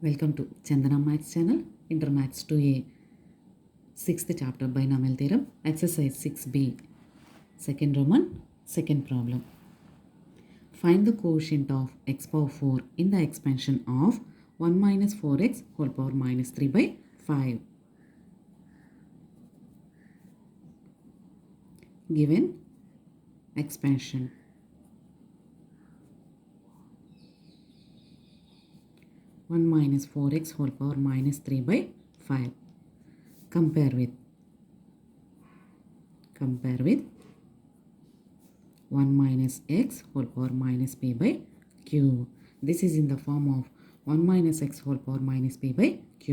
Welcome to Chandana Maths channel, Inter Maths 2A, 6th chapter Binomial Theorem, exercise 6b, second Roman, second problem. Find the quotient of x power 4 in the expansion of 1 minus 4x whole power minus 3 by 5. Given expansion. One minus 4x whole power minus 3 by 5. Compare with 1 minus x whole power minus p by q. This is in the form of 1 minus x whole power minus p by q.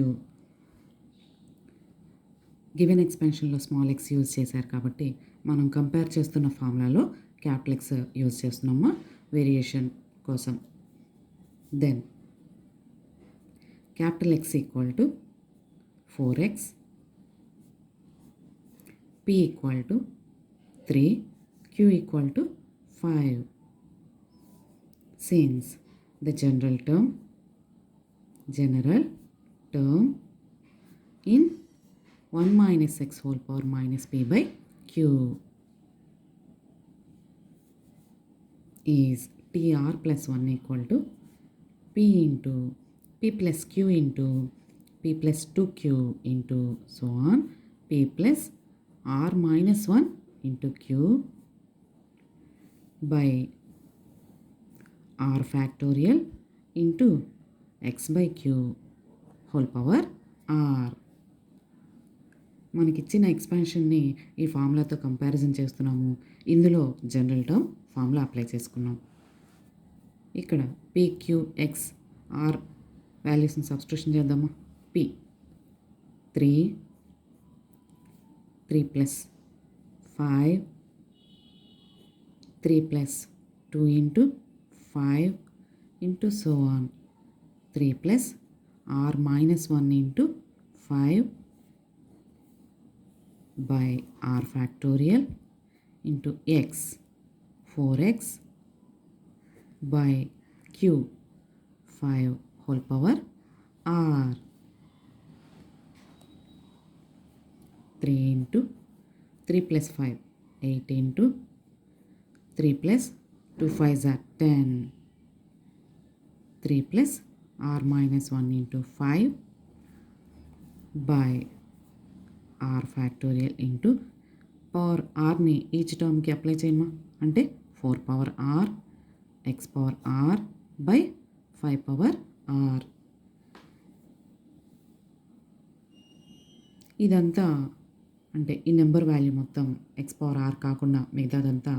Given ఎక్స్పెన్షన్లో small x use చేశారు కాబట్టి మనం compare చేస్తున్న ఫార్ములాలో capital x use చేస్తున్నామా variation కోసం. Then capital x equal to 4x, p equal to 3, q equal to 5. Since the general term in 1 minus x whole power minus p by q is tr plus 1 equal to p into p plus q into p plus 2q into so on p plus r minus 1 into q by r factorial into x by q whole power r. మనకిచ్చిన ఎక్స్పాన్షన్ని ఈ ఫార్ములాతో comparison చేస్తున్నాము. ఇందులో general term formula apply చేసుకున్నాం. ఇక్కడ PQX R వాల్యూస్ని substitution చేద్దామా. P 3 plus 5 3 plus 2 into 5 into so on 3 plus R minus 1 into 5 by r factorial into x 4x by q 5 whole power r. 3 into 3 plus 5 8 into 3 plus 2 5s are 10 3 plus r minus 1 into 5 by r factorial into power ఆర్ని each టర్మ్కి apply చేయమా అంటే 4 power r x power r by 5 power r. ఇదంతా అంటే ఈ number value మొత్తం x power r కాకుండా మిగతాదంతా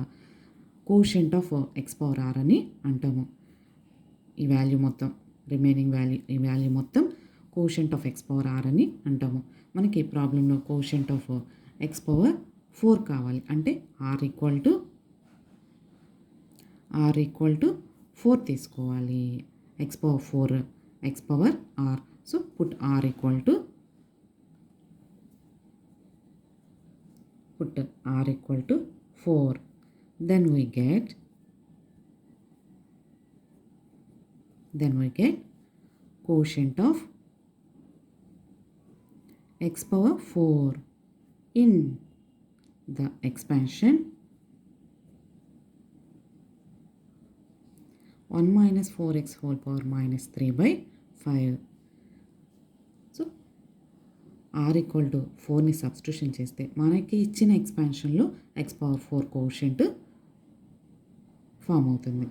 quotient of x power r అని అంటాము. ఈ వాల్యూ మొత్తం రిమైనింగ్ వాల్యూ ఈ వాల్యూ మొత్తం quotient of x power r అని అంటాము. మనకి ప్రాబ్లంలో కోషెంట్ ఆఫ్ ఎక్స్ పవర్ 4 కావాలి అంటే ఆర్ ఈక్వల్ టు 4 తీసుకోవాలి. X power 4 x power r. So put r equal to 4. Then we get quotient of x power 4 in the expansion 1 minus 4x whole power minus 3 by 5. So r equal to 4ని substitution చేస్తే మనకి ఇచ్చిన ఎక్స్పాన్షన్లో x power 4 quotient form అవుతుంది.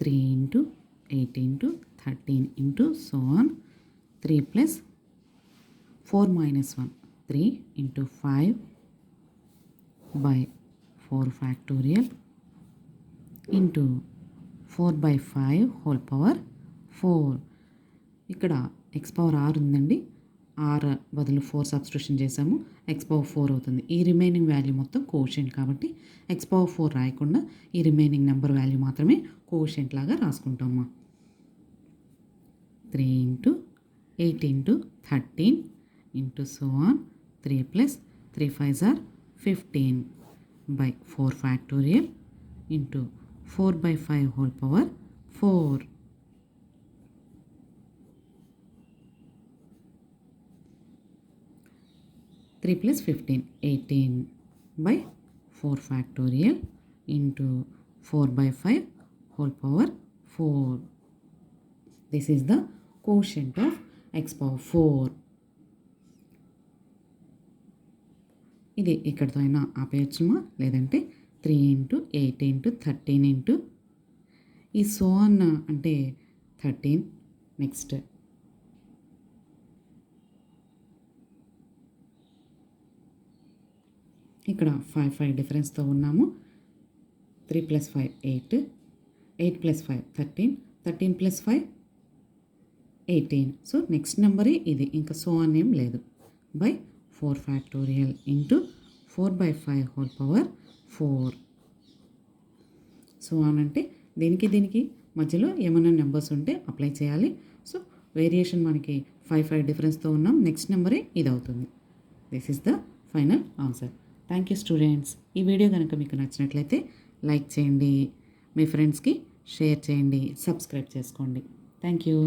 3 into 8 into 13 into so on 3 plus 4 minus 1 3 into 5 by 4 factorial into 4 by 5 whole power 4. ఇక్కడ X power are ఉందండి. Are బదులు 4 substitution చేసాము. ఎక్స్ పవర్ 4 అవుతుంది. ఈ రిమైనింగ్ వాల్యూ మొత్తం కోషెంట్ కాబట్టి ఎక్స్ పవర్ 4 రాయకుండా ఈ రిమైనింగ్ నెంబర్ వాల్యూ మాత్రమే కోషెంట్ లాగా రాసుకుంటాము. 3 into 8 into 13 into so on 3 plus 3 5s are 15 by 4 factorial into 4/5 whole power 4. 3 plus 15, 18/4 factorial into 4/5 whole power 4. This is the quotient of x power 4. ఇది ఇక్కడితో అయినా ఆపేయచ్చుమా, లేదంటే 3 into 8 into 13 into ఈ so అన్న అంటే 13. Next ఇక్కడ 5 డిఫరెన్స్తో ఉన్నాము. 3 + 5 8, 8 + 5 13, 13 + 5 18. సో నెక్స్ట్ నెంబరే ఇది, ఇంకా సో అని ఏం లేదు. By 4 factorial into 4/5 whole power 4. So అనంటే దీనికి మధ్యలో ఏమైనా నెంబర్స్ ఉంటే అప్లై చేయాలి. సో వేరియేషన్ మనకి 5 డిఫరెన్స్తో ఉన్నాం. నెక్స్ట్ నెంబరే ఇది అవుతుంది. This is the final answer. Thank you students. ఈ వీడియో కనుక మీకు నచ్చినట్లయితే లైక్ చేయండి, మీ ఫ్రెండ్స్కి షేర్ చేయండి, సబ్స్క్రైబ్ చేసుకోండి. Thank you.